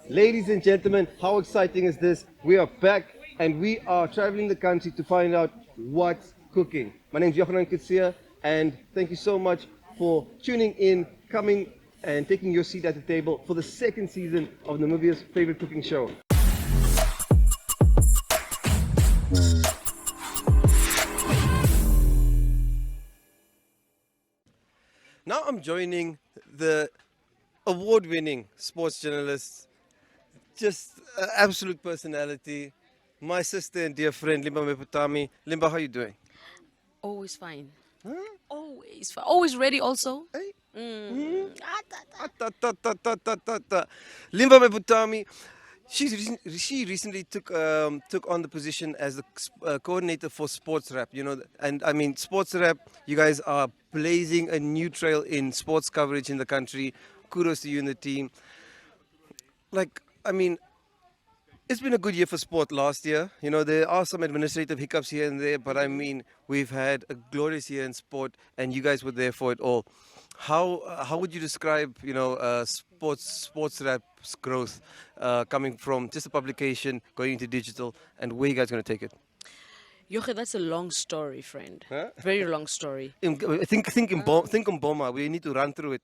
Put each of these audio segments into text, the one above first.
Ladies and gentlemen, how exciting is this? We are back and we are traveling the country to find out what's cooking. My name is Johan Kitsia and thank you so much for tuning in, coming and taking your seat at the table for the second season of Namibia's favorite cooking show. Now I'm joining the award-winning sports journalist, just an absolute personality, my sister and dear friend Limba Meputami. Limba, how are you doing? Always fine. Huh? Always fine. Always ready also. Hey? Mm. Limba Meputami, she recently took on the position as the coordinator for sports rap. You know, and I mean sports rap. You guys are blazing a new trail in sports coverage in the country. Kudos to you and the team. Like, I mean, it's been a good year for sport last year. You know, there are some administrative hiccups here and there, but I mean, we've had a glorious year in sport, and you guys were there for it all. How would you describe, you know, sports rap's growth coming from just a publication going into digital, and where you guys going to take it? Joche, that's a long story, friend. Huh? Very long story. Think in Boma. We need to run through it.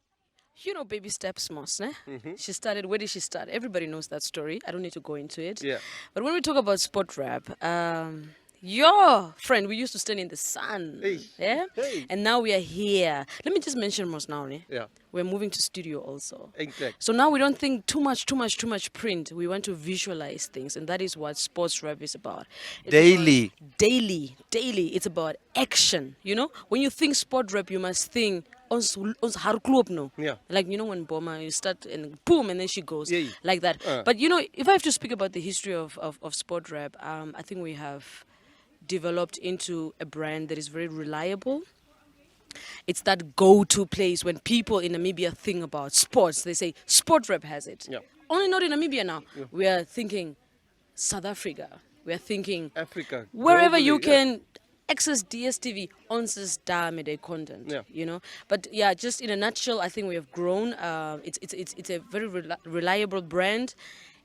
You know, baby steps, Moss, ne? Mhm. She started, where did she start? Everybody knows that story. I don't need to go into it. Yeah. But when we talk about sport rap, your friend, we used to stand in the sun. Hey. Yeah? Hey. And now we are here. Let me just mention Moss now, ne? Yeah. We're moving to studio also. Exactly. So now we don't think too much print. We want to visualize things, and that is what sports rap is about. It's Daily. about daily. It's about action. You know, when you think sport rap, you must think on club, no. Yeah. Like, you know, when Boma, you start and boom, and then she goes Yeah. like that. But you know, if I have to speak about the history of sport rap, I think we have developed into a brand that is very reliable. It's that go-to place when people in Namibia think about sports. They say, sport rap has it. Yeah. Only not in Namibia now. Yeah. We are thinking South Africa. We are thinking Africa. wherever you Globally, yeah. can access DSTV, onses damede content. Yeah. You know. But yeah, just in a nutshell, I think we have grown. It's a very reliable brand.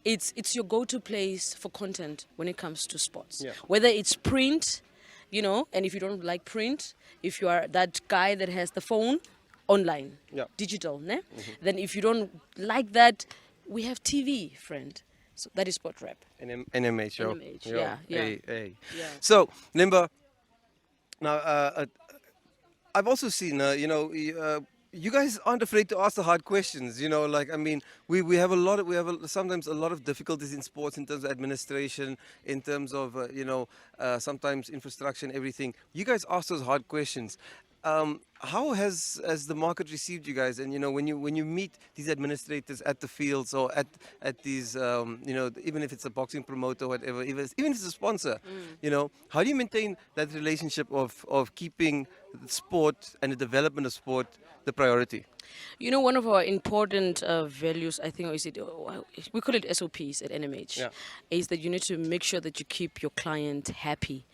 It's your go-to place for content when it comes to sports. Yeah. Whether it's print, you know, and if you don't like print, if you are that guy that has the phone, online, Yeah. digital, ne? Then if you don't like that, we have TV, friend. So that is sport rap. NMH show. NMH, yeah. Hey. Yeah. So, Limba, now I've also seen, you guys aren't afraid to ask the hard questions. You know, like I mean, we have sometimes a lot of difficulties in sports in terms of administration, in terms of sometimes infrastructure and everything. You guys ask those hard questions. How has the market received you guys? And you know, when you meet these administrators at the fields or at these even if it's a boxing promoter or whatever, even if it's a sponsor, you know, how do you maintain that relationship of keeping the sport and the development of sport the priority? You know, one of our important values, I think, we call it SOPs at NMH, Yeah. is that you need to make sure that you keep your client happy.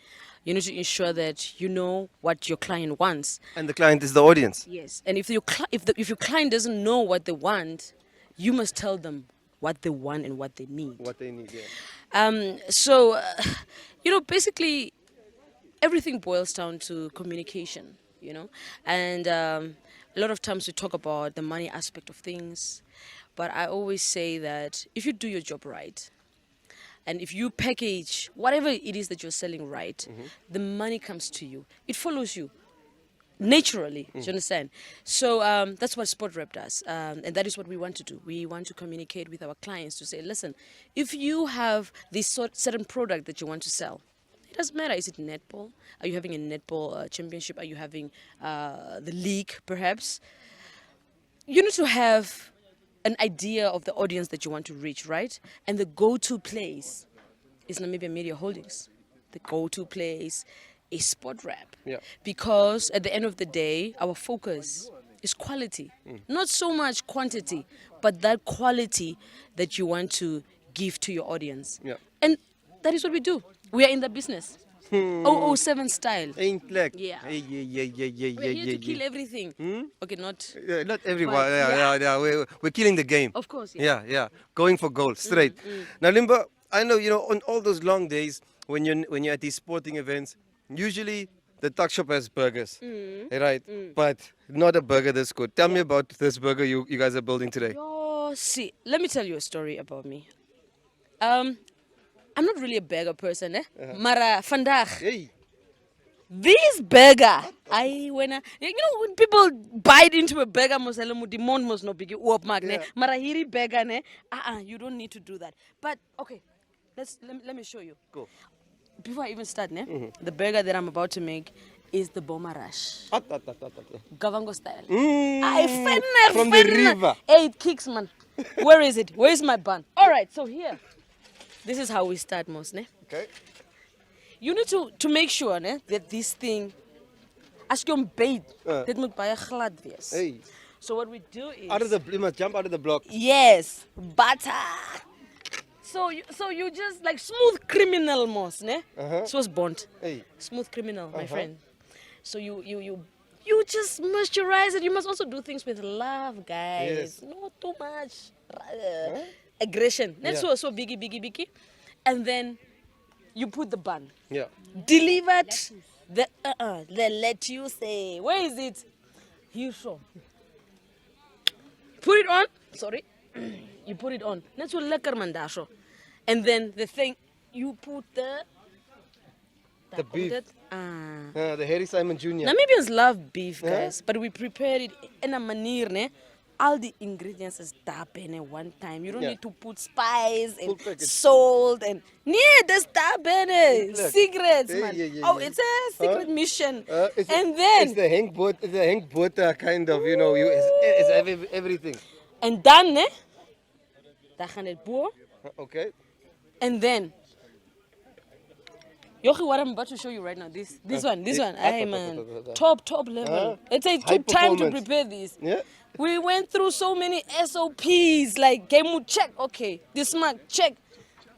You need to ensure that you know what your client wants. And the client is the audience. Yes, and if your client doesn't know what they want, you must tell them what they want and what they need. What they need, yeah. So, you know, basically, everything boils down to communication. You know, and a lot of times we talk about the money aspect of things, but I always say that if you do your job right, and if you package whatever it is that you're selling right, the money comes to you. It follows you naturally. Do you understand? So that's what sport rep does, and that is what we want to do. We want to communicate with our clients to say, listen, if you have this certain product that you want to sell, it doesn't matter. Is it netball? Are you having a netball championship? Are you having the league, perhaps? You need to have an idea of the audience that you want to reach, right? And the go-to place is Namibia Media Holdings. The go-to place is sport rap. Yeah. Because at the end of the day, our focus is quality. Not so much quantity, but that quality that you want to give to your audience. Yeah. And that is what we do. We are in the business. 007 style. Eindelijk. Yeah. Hey, We're here to kill everything. Okay, not. Yeah, not everyone. But, Yeah. We're killing the game. Of course, yeah. Yeah. Going for gold, straight. Now, Limba, I know, on all those long days when you're at these sporting events, usually the tuck shop has burgers, right? But not a burger this good. Tell me about this burger you guys are building today. Yo, see, let me tell you a story about me. I'm not really a burger person, Mara vandaag. Hey. This burger, when people bite into a burger, the mond must not be up magne. Mara hiri burger ne. You don't need to do that. But okay, let me show you. Cool. Before I even start, the burger that I'm about to make is the bomarash. Gavango style. From the river. Hey, it kicks, man. Where is it? Where is my bun? All right, so here. This is how we start, most, ne? Okay. You need to make sure, ne, that this thing, as you bait, dit moet baie glad wees. Hey. So what we do is You must jump out of the block. yes, butter. So you just like smooth criminal, most, ne? So it's bond. Hey. Smooth criminal, my friend. So you just moisturize it. You must also do things with love, guys. Yes. Not too much aggression. That's so biggie. And then you put the bun. Yeah. Delivered the lettuce. Where is it? Here, so. Put it on. Sorry. You put it on. That's what lekker mandasho. And then the thing, you put the beef. The The Harry Simon Jr. Namibians love beef, guys, but we prepared it in a manner, ne? All the ingredients is tapen at one time. You don't need to put spice and salt and there's tapen, secrets, man. It's a secret mission. And then it's the Henk Botha kind of, it's everything. and dan, ne? Dan gaan het boer. Okay. And then Yochi, what I'm about to show you right now, this one. Hey man, top level. It takes High time to performance. prepare this. Yeah. We went through so many SOPs, like game check, okay, this mark check,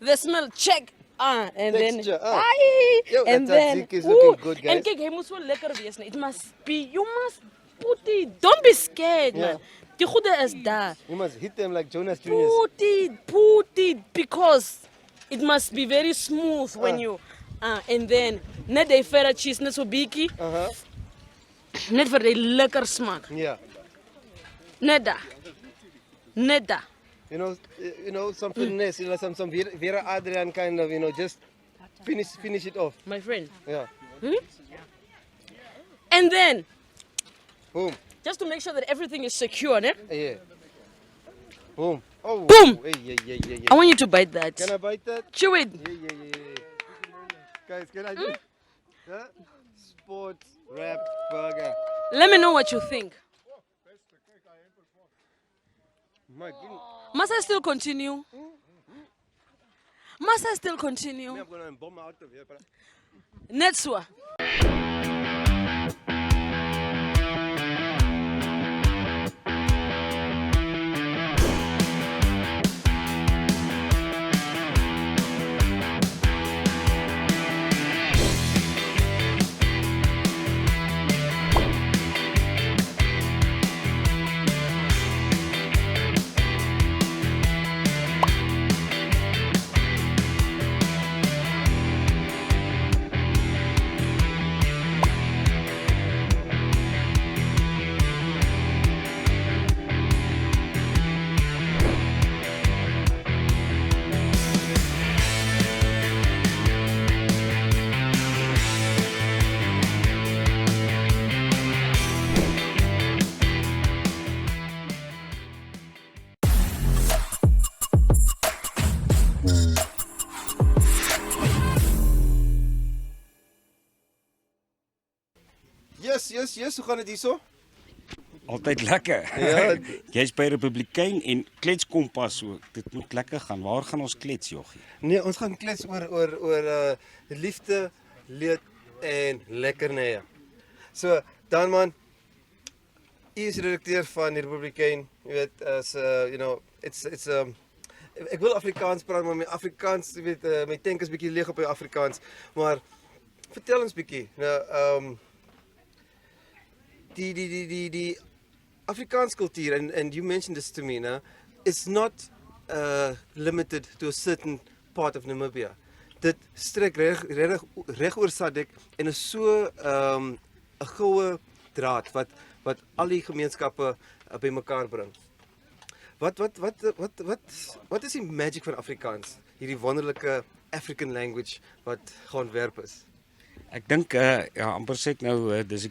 the smell check, and Texture, then aye, Yo, and that then tzatziki is looking good, guys. and kijk, hij moet zo lekker wezen. It must be, you must put it. Don't be scared, man. Die goede is daar. You must hit them like Jonas Jr. Put it, because it must be very smooth when you. And then net die verder cheese, net zo biki, net voor die lekker smaak. Yeah. Net daar. Some finesse, some Vera Adrian kind of, just finish it off. My friend. Yeah. And then, Boom. just to make sure that everything is secure, ne? Yeah. Boom. Oh. Boom. Hey. I want you to bite that. Can I bite that? Chew it. Yeah. Guys, can I do Sports wrap burger. Let me know what you think. My goodness. Must I still continue? Must I still continue? I'm going to bomb out of here. Netswa. Yes, hoe gaan het hier zo? Altyd lekker. Ja. Jy's by Republikein en kletskompas so. Dit moet lekker gaan. Waar gaan ons klets, Joggie? Nee, ons gaan klets oor liefde, leed en lekkernye. So, dan man, hy is redakteur van die Republikein. Jy weet, as it's ek wil Afrikaans praat, maar my Afrikaans, jy weet, my tank is bietjie leeg op my Afrikaans, maar vertel ons bietjie. Nou, die Afrikaans cultuur, and you mentioned this to me, now, is not limited to a certain part of Namibia. Dit strek reg oor SADC en is so 'n goue draad wat al die gemeenskappe bymekaar bring. Wat is die magic van Afrikaans? Hierdie wonderlike African language wat geontwerp is. Ek dink ja, amper sê ek nou dis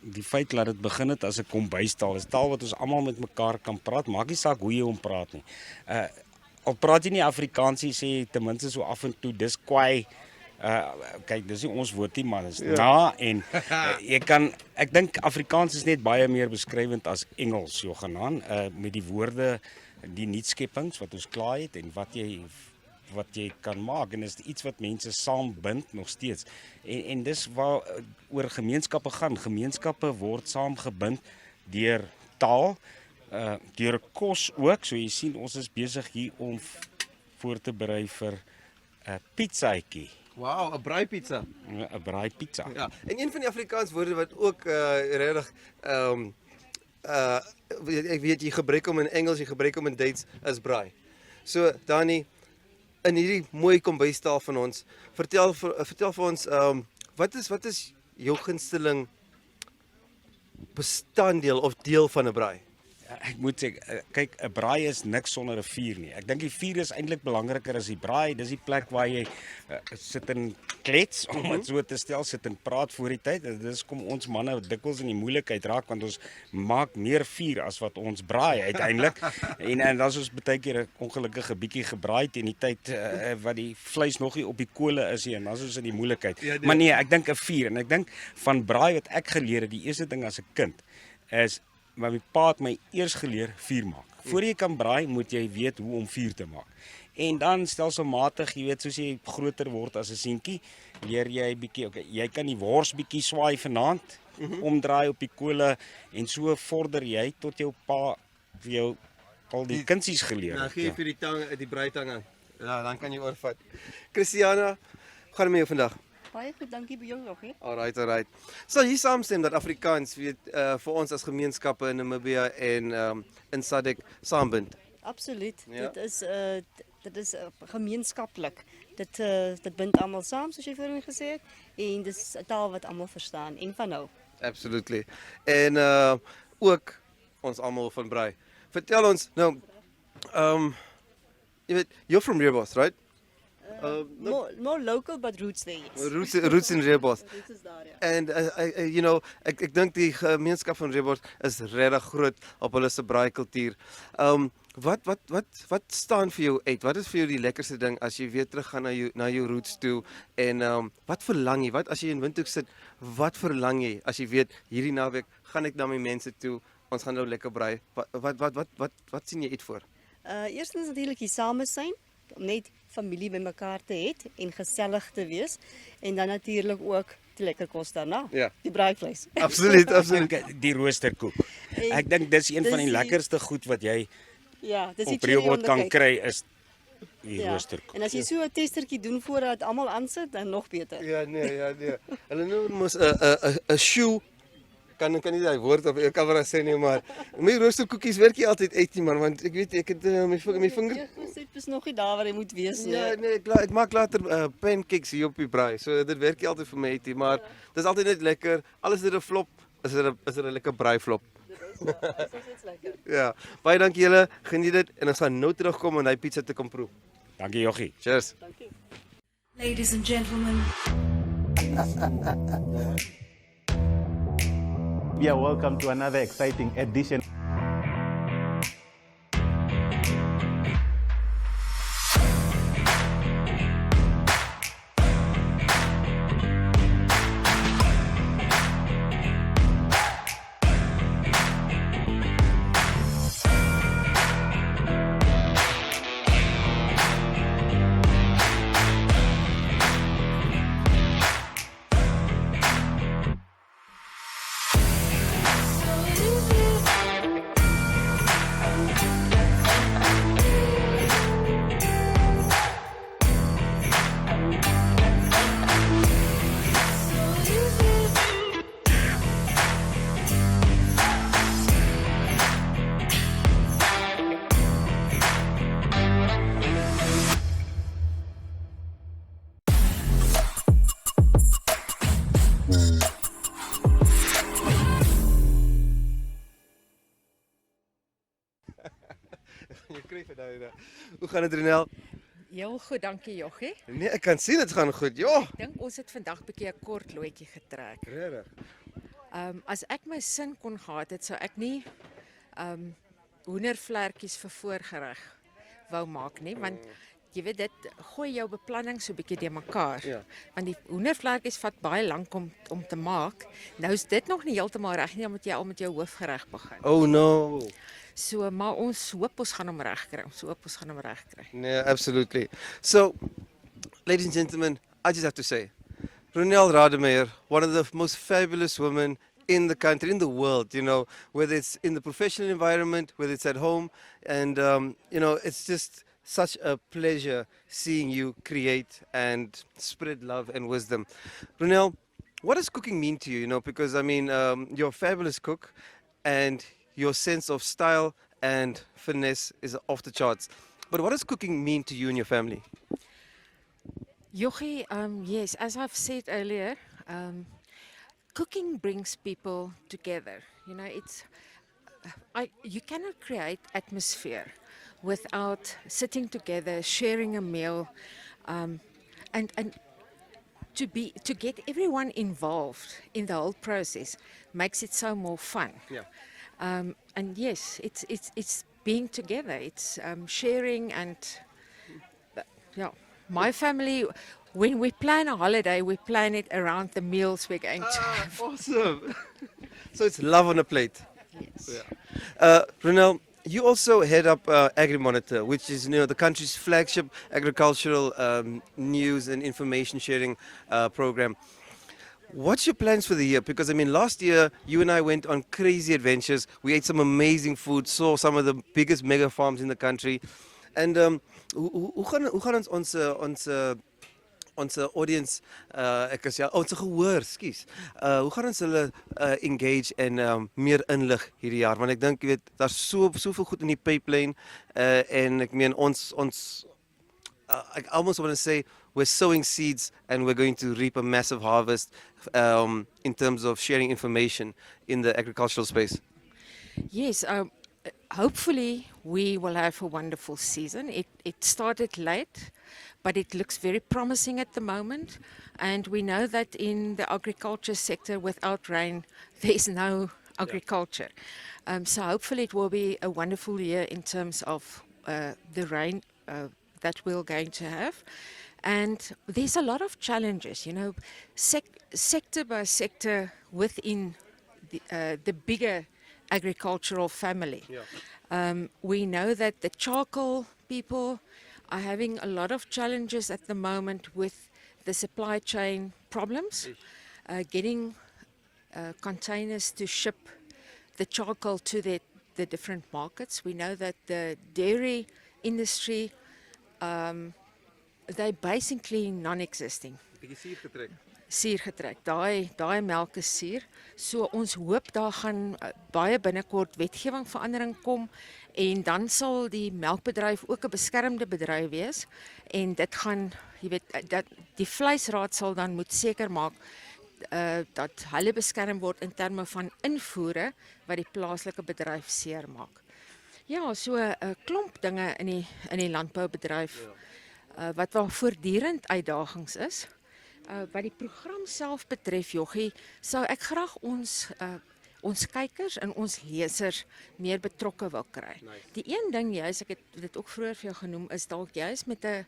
die feit dat dit begin het as 'n kombuistaal, is taal wat ons almal met mekaar kan praat, maak nie saak hoe jy hom praat nie. Al praat jy nie Afrikaans nie, sê jy ten minste so af en toe dis kwai. Kyk, dis nie ons woord nie, maar dis na en jy kan ek dink Afrikaans is net baie meer beskrywend as Engels, Johanan, met die woorde, die nuutskeppings wat ons klaar het en wat jy kan maak, en is iets wat mense saambind nog steeds. En dis waar oor gemeenskappe gaan. Gemeenskappe word saamgebind deur taal, deur kos ook. So jy sien, ons is besig hier om voor te berei vir 'n pizzaatjie. Wow, 'n braaipizza. 'n braaipizza. Ja, en een van die Afrikaans woorde wat ook regtig ek weet jy gebruik hom in Engels, jy gebruik hom in Duits is braai. So Dani, in hierdie mooi kombuistaal van ons, vertel vir ons wat is jou gunsteling bestanddeel of deel van 'n braai? Ek moet sê, kyk, 'n braai is niks sonder 'n vuur nie. Ek dink die vuur is eintlik belangriker as die braai. Dis die plek waar jy sit en klets, om dit so te stel, sit en praat voor die tyd. Dis kom ons manne dikwels in die moeilikheid raak, want ons maak meer vuur as wat ons braai uiteindelik. en dan is ons baie keer 'n ongelukkige bietjie gebraai teen die tyd wat die vleis nog nie op die kole is nie, en dan is ons in die moeilikheid. Ja, maar nee, ek dink 'n vuur, en ek dink van braai wat ek geleer het, die eerste ding as 'n kind is, maar my pa het my eers geleer vuur maak. Voor jy kan braai, moet jy weet hoe om vuur te maak. En dan stelselmatig, jy weet, soos jy groter word as 'n seentjie, leer jy bietjie, okay, jy kan die wors bietjie swaai vanaand, omdraai op die kole, en so vorder jy tot jou pa vir jou al die kunsies geleer Nou het. gee jy vir die braaitang aan. Ja, dan kan jy oorvat. Christiana, hoe gaan dit met jou vandag? Baie goed, dankie by jou nog, hè. Alright. Sal jy saamstem dat Afrikaans weet vir ons as gemeenskappe in Namibia en in SADC saambind? Absoluut. Ja. Dit is gemeenskaplik. Dit bind almal saam, soos jy voorheen gesê het, en dis 'n taal wat almal verstaan en van nou. Absolutely. En ook ons almal van braai. Vertel ons nou jy weet, you're from Rooibos, right? More local but roots there, yes. Roots in Rooibos. Roots is daar, ja. En you know, ek dink die gemeenskap van Rooibos is regtig groot op hulle se braaikultuur. Wat staan vir jou uit? Wat is vir jou die lekkerste ding as jy weer terug gaan na jou roots toe, en wat verlang jy? Wat as jy in Windhoek sit, wat verlang jy as jy weet hierdie naweek gaan ek na my mense toe, ons gaan nou lekker braai. Wat sien jy uit voor? Eerstens natuurlik die samesyn, om net familie bymekaar te hê en gesellig te wees, en dan natuurlik ook die lekker kos daarna. Ja. Die braaivleis. Absoluut. Die roosterkoek. Ek dink dis een van die lekkerste goed wat jy Ja, dis op Rooibos kan kry, is die roosterkoek. En as jy so 'n testertjie doen voordat almal aansit, dan nog beter. Ja, nee. Hulle noem mos 'n shoe. Kan nie daai woord op jou kamera sê nie, maar my roosterkoekies werk nie altyd uit nie, man, want ek weet ek het my vinger. Ja, dit is nog nie daar waar hy moet wees nie. Ja, nee, ek maak later pancakes hier op die braai. So dit werk nie altyd vir my uit nie, maar dis altyd net lekker. Alles dit 'n flop, is dit 'n lekker braai flop. Dit is lekker. Ja. Baie dankie julle. Geniet dit en ons gaan nou terugkom en hy pizza te kom proe. Dankie Joggie. Cheers. Dankie. Ladies and gentlemen, Yeah, welcome to another exciting edition. Hoe gaan dit, Ronel? Heel goed, dankie Joggie. Nee, ek kan sien dit gaan goed. Ja, Dink ons het vandag 'n bietjie 'n kort loetjie getrek. regtig. As ek my sin kon gehad het, sou ek nie hoendervlekkies vir voorgereg wou maak nie, want jy weet dit gooi jou beplanning so 'n bietjie deurmekaar. Ja. Want die hoendervlekkies vat baie lank om te maak. Nou is dit nog nie heeltemal reg nie, dan moet jy al met jou hoofgereg begin. Oh no. So, maar ons hoop ons gaan hom reg kry. Ons hoop ons gaan hom reg kry. Yeah, absolutely. So, ladies and gentlemen, I just have to say, Ronel Rademeyer, one of the most fabulous women in the country, in the world, you know, whether it's in the professional environment, whether it's at home, and, you know, it's just such a pleasure seeing you create and spread love and wisdom. Ronel, what does cooking mean to you, you know, because, I mean, you're a fabulous cook, and your sense of style and finesse is off the charts. But what does cooking mean to you and your family? Yogi, yes, as I've said earlier, cooking brings people together. You know, you cannot create atmosphere without sitting together, sharing a meal, and to get everyone involved in the whole process makes it so more fun. Yeah. And yes, it's being together. It's sharing and yeah. My family, when we plan a holiday, we plan it around the meals we're going to have. Awesome. So it's love on a plate. Yes. Ronel, you also head up AgriMonitor, which is, you know, the country's flagship agricultural news and information sharing program. What's your plans for the year? Because, I mean, last year, you and I went on crazy adventures. We ate some amazing food, saw some of the biggest mega farms in the country. And hoe gaan ons audience, ek is ja, ons gehoor, skus. Hoe gaan ons hulle engage en meer inlig hierdie jaar? Want ek dink, jy weet, daar's soveel goed in die pipeline en ek meen I almost want to say we're sowing seeds and we're going to reap a massive harvest in terms of sharing information in the agricultural space. Yes, hopefully we will have a wonderful season. It started late, but it looks very promising at the moment. And we know that in the agriculture sector, without rain, there's no agriculture. So hopefully it will be a wonderful year in terms of the rain that we're going to have. And there's a lot of challenges, you know, sector by sector within the bigger agricultural family. We know that the charcoal people are having a lot of challenges at the moment with the supply chain problems, getting containers to ship the charcoal to the different markets. We know that the dairy industry, they're basically non-existing. Suur getrek. Daai melk is suur. So ons hoop daar gaan baie binnekort wetgewing verandering kom en dan sal die melkbedryf ook 'n beskermde bedryf wees en dit gaan, jy weet, dat die vleisraad sal dan moet seker maak dat hulle beskerm word in terme van invoere wat die plaaslike bedryf seermaak. Ja, so 'n klomp dinge in die landboubedryf wat wel voortdurend uitdagings is. Wat die program self betref, Joggie, sou ek graag ons kykers en ons lesers meer betrokke wil kry. Nice. Die een ding juist, ek het dit ook vroeër vir jou genoem, is dalk juist met 'n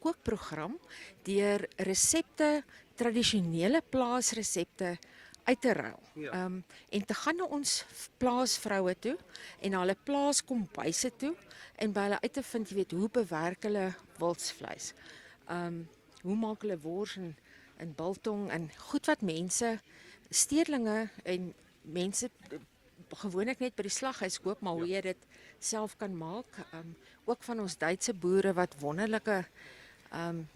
kookprogram deur resepte, tradisionele plaasresepte uit te ruil. En te gaan na ons plaasvroue toe en na hulle plaaskombuise toe en by hulle uit te vind, jy weet, hoe bewerk hulle wildsvleis? Hoe maak hulle wors en biltong en goed wat mense, stedelinge en mense gewoonlik net by die slaghuis koop, maar hoe jy dit self kan maak. Ook van ons Duitse boere wat wonderlike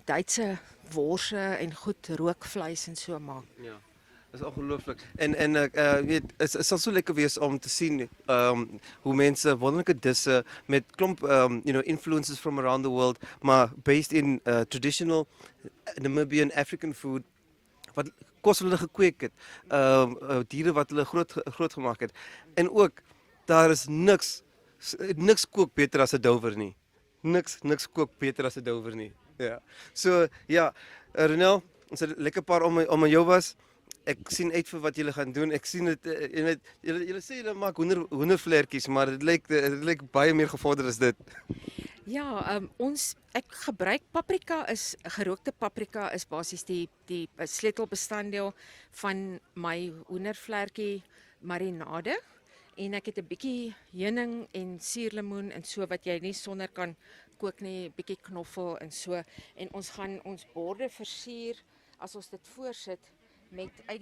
Duitse worse en goed rookvleis en so maak. Ja. Dat is ongelooflijk. En weet, het zal zo lekker wees om te zien hoe mensen wonderlijke dissen met klomp influences from around the world, maar based in traditional Namibian African food, wat kos hulle gekweek het, diere wat hulle groot gemaak het. En ook, daar is niks kook beter as 'n douwer nie. niks kook beter as 'n Dover nie. Ja. So ja, Ronel, ons het 'n lekker paar om my jou was. Ek sien uit vir wat julle gaan doen. Ek sien dit jy weet julle sê julle maak hoendervleertjies, maar dit lyk baie meer gevorderd as dit. Ja, ek gebruik paprika is gerookte paprika is basies die sleutelbestanddeel van my hoendervlekkie marinade. En ek het 'n bietjie heuning en suurlemoen en so wat jy nie sonder kan kook nie, bietjie knoffel en so. En ons gaan ons borde versier as ons dit voorsit met uit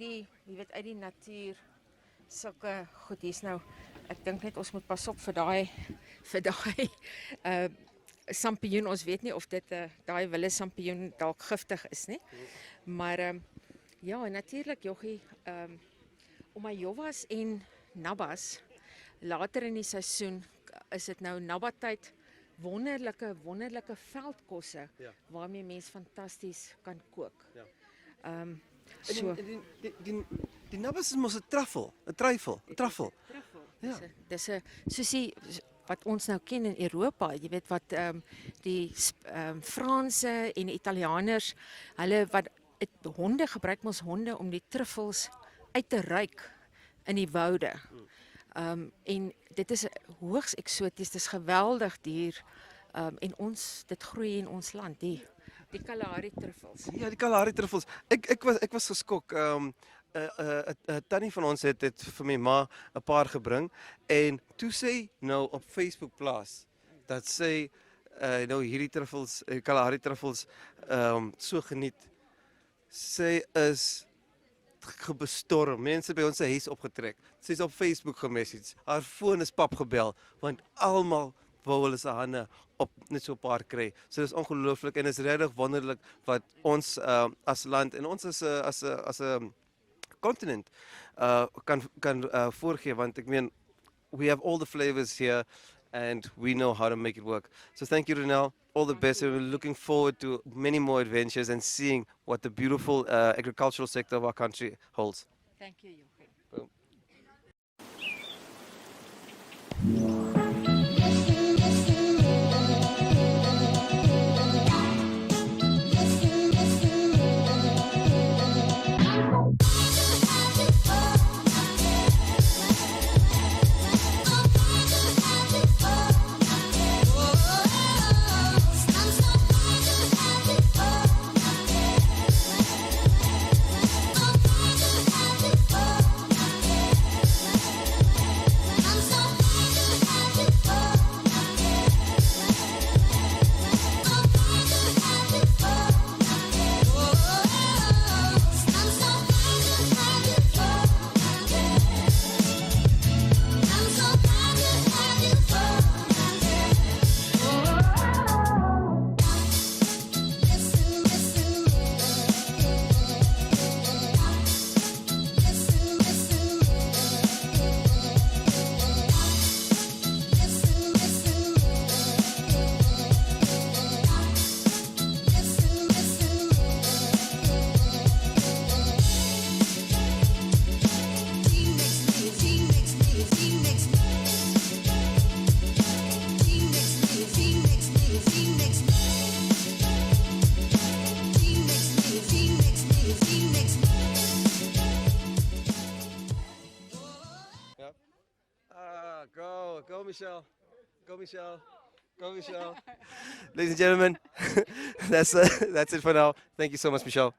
die natuur sulke goed. Hier's nou, ek dink net ons moet pas op vir daai sampioen. Ons weet nie of dit daai wille sampioen dalk giftig is nie. Maar ja, natuurlik joggie, om my jovas en nabbas later in die seisoen is dit nou nabbatyd, wonderlike veldkosse waarmee mens fantasties kan kook. Ja. So En die nabbas is mos 'n truffel. Ja. Dis 'n soos wat ons nou ken in Europa, jy weet wat die Franse en die Italianers, hulle wat honde gebruik mos honde om die truffels uit te ruik in die woude. En dit is hoogs eksoties, dit is geweldig duur. En dit groei in ons land, die Kalahari truffels. Ja, die Kalahari truffels. Ek was geskok. 'n tannie van ons het vir my ma 'n paar gebring en toe sê nou op Facebook plaas dat sy nou hierdie truffels, Kalahari truffels so geniet. Sy is bestorm. Mense by ons se huis opgetrek. Sy is op Facebook gemessage. Haar foon is pap gebel want almal wou hulle se hande op net so 'n paar kry. So dis ongelooflik en is regtig wonderlik wat ons as land en ons as 'n continent kan voorgee want ek meen we have all the flavors here and we know how to make it work. So thank you, Ronel. All the best. We're looking forward to many more adventures and seeing what the beautiful agricultural sector of our country holds. Thank you, Jochie. Boom. Go, Michelle. Go, Michelle. Go, Michelle. Ladies and gentlemen, that's it for now. Thank you so much, Michelle.